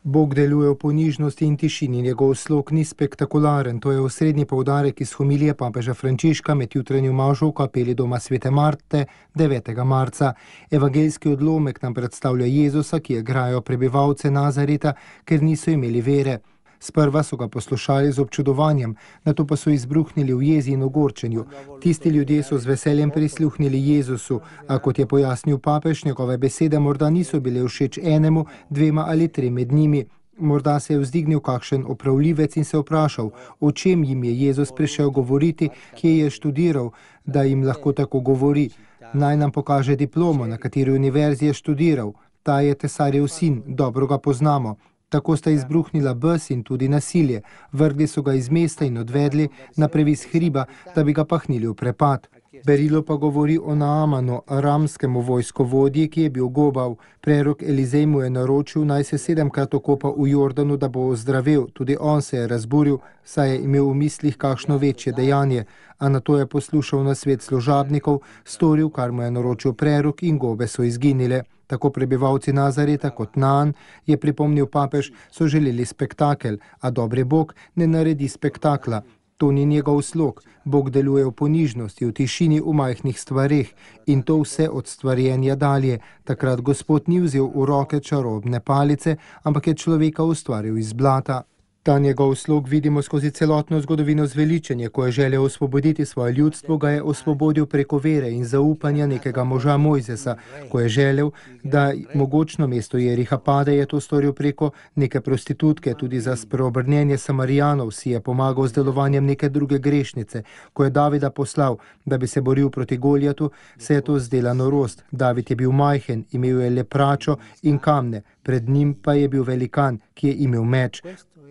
Bog deluje v ponižnosti in tišini, njegov slog ni spektakularen. To je osrednji poudarek iz homilije papeža Frančiška med jutranjo mašo v kapeli doma Svete Marte 9. marca. Evangeljski odlomek nam predstavlja Jezusa, ki je grajal prebivalce Nazareta, ker niso imeli vere. Sprva so ga poslušali z občudovanjem, nato pa so izbruhnili v jezi in ogorčenju. Tisti ljudje so z veseljem prisluhnili Jezusu, a kot je pojasnil papež, njegove besede morda niso bile všeč enemu, dvema ali trem med njimi. Morda se je vzdignil kakšen opravljivec in se vprašal, o čem jim je Jezus prišel govoriti, kje je študiral, da jim lahko tako govori. Naj nam pokaže diplomo, na kateri univerzi je študiral. Ta je tesarjev sin, dobro ga poznamo. Tako sta izbruhnila bes in tudi nasilje. Vrgli so ga iz mesta in odvedli na previs hriba, da bi ga pahnili v prepad. Berilo pa govori o Naamanu, aramskemu vojskovodji, ki je bil gobav. Prerok Elizej mu je naročil, naj se 7-krat okopa v Jordanu, da bo ozdravel. Tudi on se je razburil, saj je imel v mislih kakšno večje dejanje, a nato je poslušal nasvet služabnikov, storil, kar mu je naročil prerok, in gobe so izginile. Tako prebivalci Nazareta kot Naan, je pripomnil papež, so želeli spektakel, a dobri Bog ne naredi spektakla. To ni njegov slog. Bog deluje v ponižnosti, v tišini, v majhnih stvareh in to vse od stvarjenja dalje. Takrat Gospod ni vzel v roke čarobne palice, ampak je človeka ustvaril iz blata. Ta njegov slog vidimo skozi celotno zgodovino zveličenja. Ko je želel osvoboditi svoje ljudstvo, ga je osvobodil preko vere in zaupanja nekega moža Mojzesa. Ko je želel, da mogočno mesto Jeriha pade, je to storil preko neke prostitutke. Tudi za spreobrnjenje Samarijanov si je pomagal z delovanjem neke druge grešnice. Ko je Davida poslal, da bi se boril proti Goljatu, se je to zdela norost. David je bil majhen, imel je le pračo in kamne, pred njim pa je bil velikan, ki je imel meč.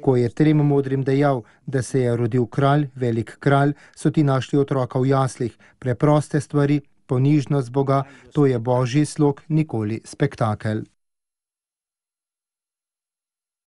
Ko je 3 modrim dejal, da se je rodil kralj, velik kralj, so ti našli otroka v jaslih. Preproste stvari, ponižnost Boga, to je Božji slog, nikoli spektakel.